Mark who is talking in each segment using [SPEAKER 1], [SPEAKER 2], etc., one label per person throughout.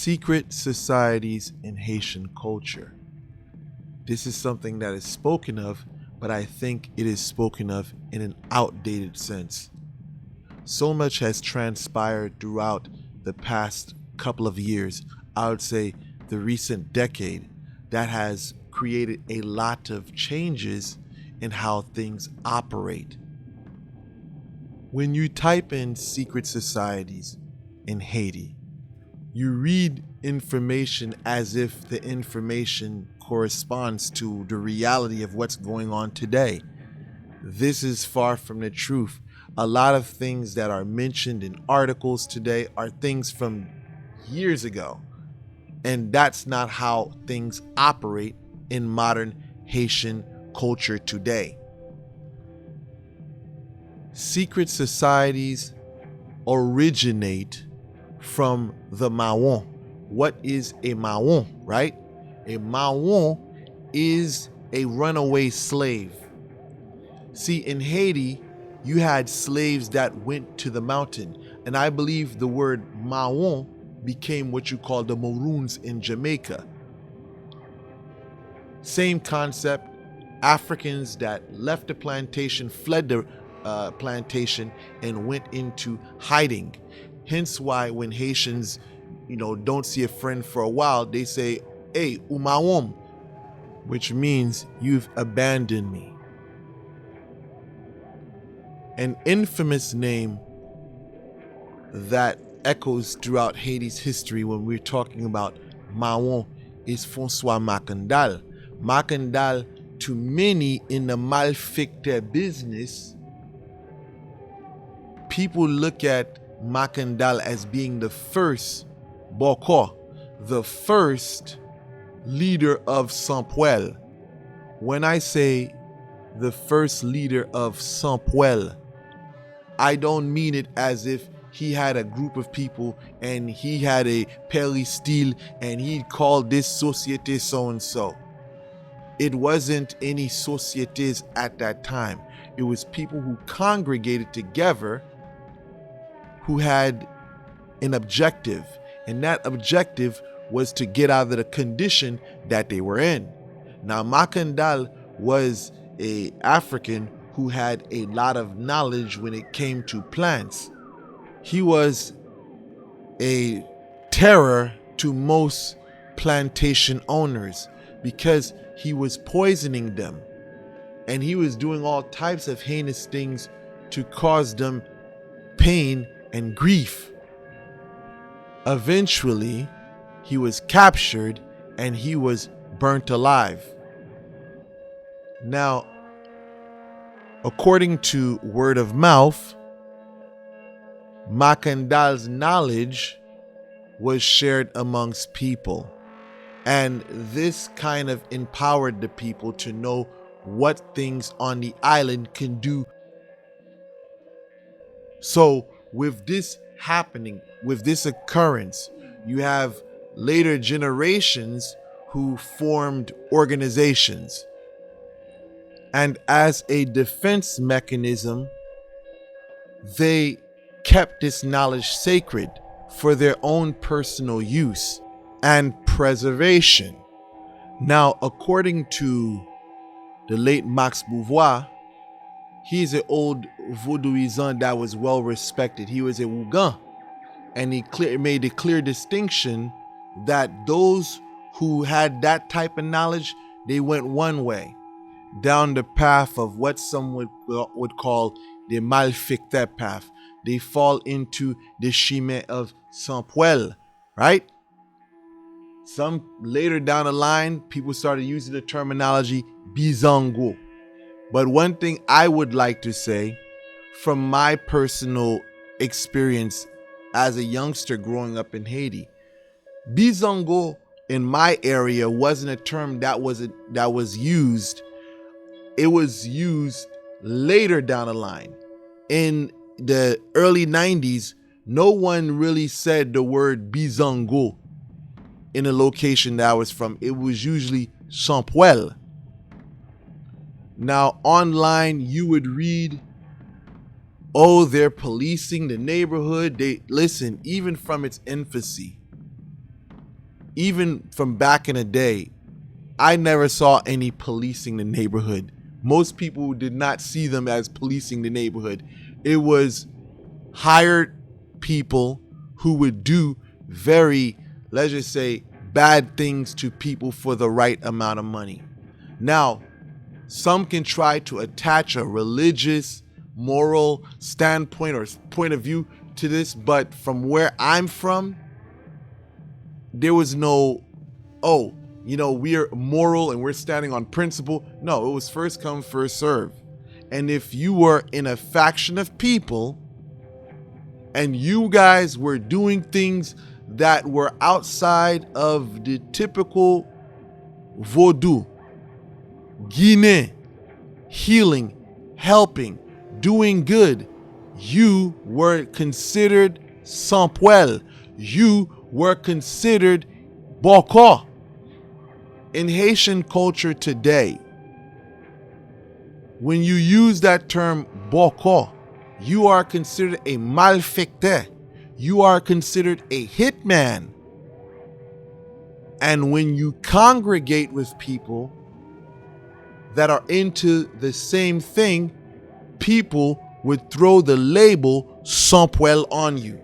[SPEAKER 1] secret societies in Haitian culture. This is something that is spoken of, but I think it is spoken of in an outdated sense. So much has transpired throughout the past couple of years, I would say the recent decade, that has created a lot of changes in how things operate. When you type in secret societies in Haiti, you read information as if the information corresponds to the reality of what's going on today. This is far from the truth. A lot of things that are mentioned in articles today are things from years ago. And that's not how things operate in modern Haitian culture today. Secret societies originate from the Maouan. What is a Maouan, right? A Maouan is a runaway slave. See, in Haiti, you had slaves that went to the mountain, and I believe the word Maouan became what you call the Maroons in Jamaica. Same concept, Africans that left the plantation, fled the plantation, and went into hiding. Hence why when Haitians, don't see a friend for a while, they say, "Hey, umawom," which means you've abandoned me. An infamous name that echoes throughout Haiti's history when we're talking about Maouan is François Macandal. Macandal, to many in the malfecteur business, people look at Macandal as being the first Boko, the first leader of SANPWEL. When I say the first leader of SANPWEL, I don't mean it as if he had a group of people and he had a peristyle and he called this société so-and-so. It wasn't any sociétés at that time. It was people who congregated together who had an objective, and that objective was to get out of the condition that they were in. Now, Macandal was an African who had a lot of knowledge when it came to plants. He was a terror to most plantation owners because he was poisoning them and he was doing all types of heinous things to cause them pain and grief. Eventually, he was captured and he was burnt alive. Now, according to word of mouth, Macandal's knowledge was shared amongst people. And this kind of empowered the people to know what things on the island can do. So with this happening, with this occurrence, you have later generations who formed organizations. And as a defense mechanism, they kept this knowledge sacred for their own personal use and preservation. Now, according to the late Max Beauvoir, he's an old Voodooisant that was well respected. He was a Wougan, and he made a clear distinction that those who had that type of knowledge, they went one way, down the path of what some would call the malfecteur path. They fall into the chemin of SANPWEL, right? Some later down the line, people started using the terminology BIZANGO. But one thing I would like to say from my personal experience as a youngster growing up in Haiti, BIZANGO in my area wasn't a term that was used. It was used later down the line. In the early 90s, no one really said the word BIZANGO in a location that I was from. It was usually CHANPWEL. Now, online, you would read, oh, they're policing the neighborhood. Listen, even from its infancy, even from back in the day, I never saw any policing the neighborhood. Most people did not see them as policing the neighborhood. It was hired people who would do very, let's just say, bad things to people for the right amount of money. Now, some can try to attach a religious, moral standpoint or point of view to this, but from where I'm from, there was no, oh, we're moral and we're standing on principle. No, it was first come, first serve. And if you were in a faction of people and you guys were doing things that were outside of the typical Vodou, Guinea, healing, helping, doing good, you were considered SANPWEL. You were considered Boko. In Haitian culture today, when you use that term Boko, you are considered a malfecteur. You are considered a hitman. And when you congregate with people that are into the same thing, people would throw the label SANPWEL on you.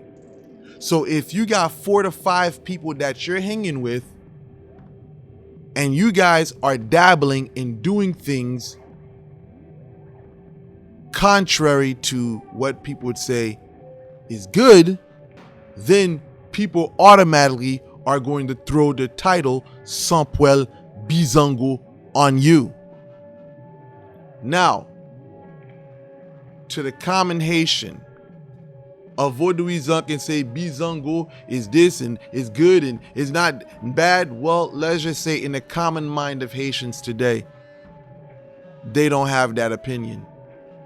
[SPEAKER 1] So if you got 4 to 5 people that you're hanging with, and you guys are dabbling in doing things contrary to what people would say is good, then people automatically are going to throw the title SANPWEL BIZANGO on you. Now, to the common Haitian, a Vaudouisan can say Bizango is this and is good and is not bad. Well, let's just say in the common mind of Haitians today, they don't have that opinion.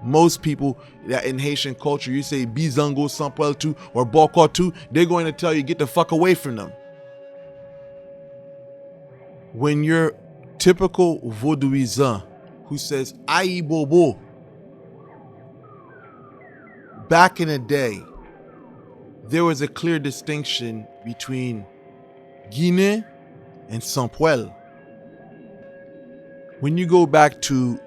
[SPEAKER 1] Most people that in Haitian culture, you say Bizango, SANPWEL 2 or Boko 2, they're going to tell you get the fuck away from them. When you're typical Vaudouisan who says Aïe Bobo, back in the day, there was a clear distinction between Guinea and SANPWEL. When you go back to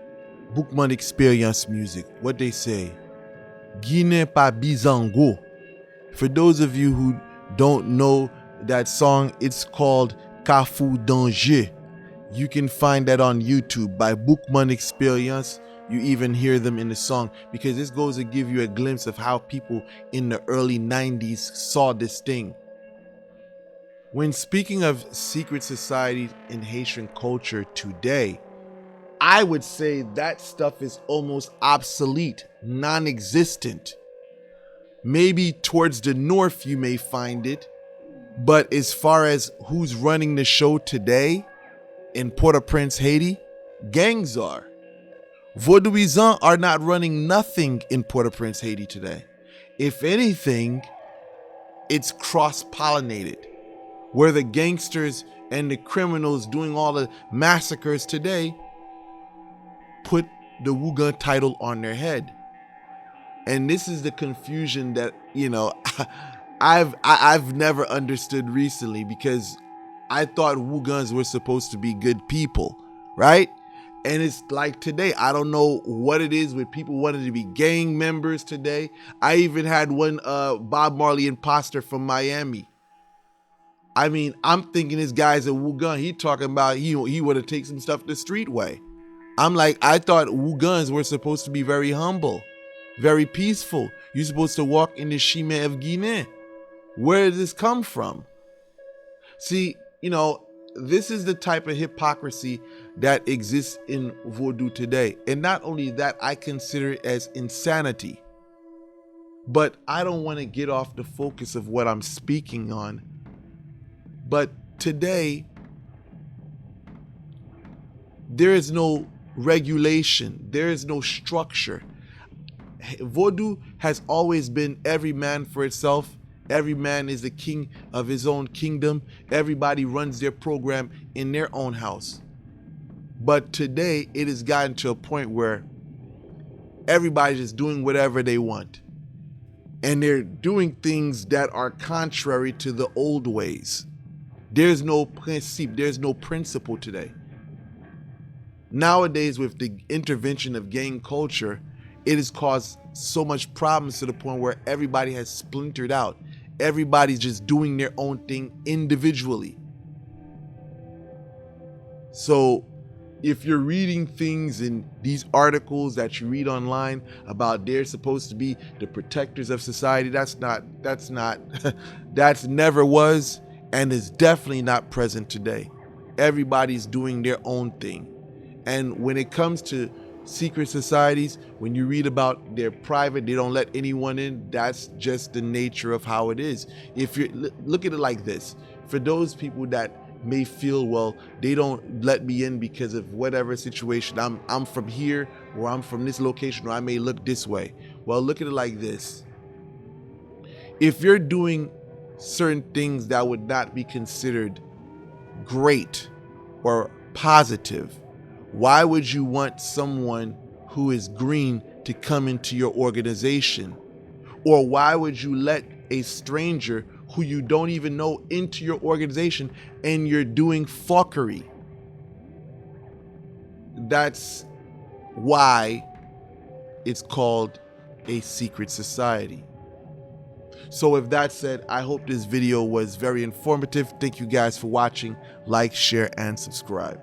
[SPEAKER 1] Bookman Experience music, what they say, Guinea pa Bizango. For those of you who don't know that song, it's called Kafou Danger. You can find that on YouTube by Bookman Experience. You even hear them in the song, because this goes to give you a glimpse of how people in the early 90s saw this thing. When speaking of secret societies in Haitian culture today, I would say that stuff is almost obsolete, non-existent. Maybe towards the north you may find it, but as far as who's running the show today in Port-au-Prince, Haiti, gangs are. Vaudouisans are not running nothing in Port-au-Prince, Haiti today. If anything, it's cross-pollinated, where the gangsters and the criminals doing all the massacres today put the Wugan title on their head. And this is the confusion that, I've never understood recently, because I thought Wugans were supposed to be good people, right? And it's like today, I don't know what it is with people wanting to be gang members today. I even had one Bob Marley imposter from Miami. I mean, I'm thinking this guy's a Wugan. He talking about he want to take some stuff the street way. I'm like, I thought Wugans were supposed to be very humble, very peaceful. You're supposed to walk in the chemin of Guinea. Where did this come from? See, this is the type of hypocrisy that exists in Vodou today. And not only that, I consider it as insanity. But I don't want to get off the focus of what I'm speaking on. But today, there is no regulation. There is no structure. Vodou has always been every man for itself. Every man is the king of his own kingdom. Everybody runs their program in their own house. But today, it has gotten to a point where everybody's just doing whatever they want. And they're doing things that are contrary to the old ways. There's no principle, there's no principle today. Nowadays, with the intervention of gang culture, it has caused so much problems to the point where everybody has splintered out. Everybody's just doing their own thing individually. So if you're reading things in these articles that you read online about they're supposed to be the protectors of society, that's never was and is definitely not present today. Everybody's doing their own thing. And when it comes to secret societies, when you read about they're private, they don't let anyone in, that's just the nature of how it is. If you look at it like this, for those people that may feel, well, they don't let me in because of whatever situation, I'm from here, or I'm from this location, or I may look this way. Well, look at it like this. If you're doing certain things that would not be considered great or positive, why would you want someone who is green to come into your organization? Or why would you let a stranger who you don't even know into your organization and you're doing fuckery? That's why it's called a secret society. So with that said, I hope this video was very informative. Thank you guys for watching. Like, share, and subscribe.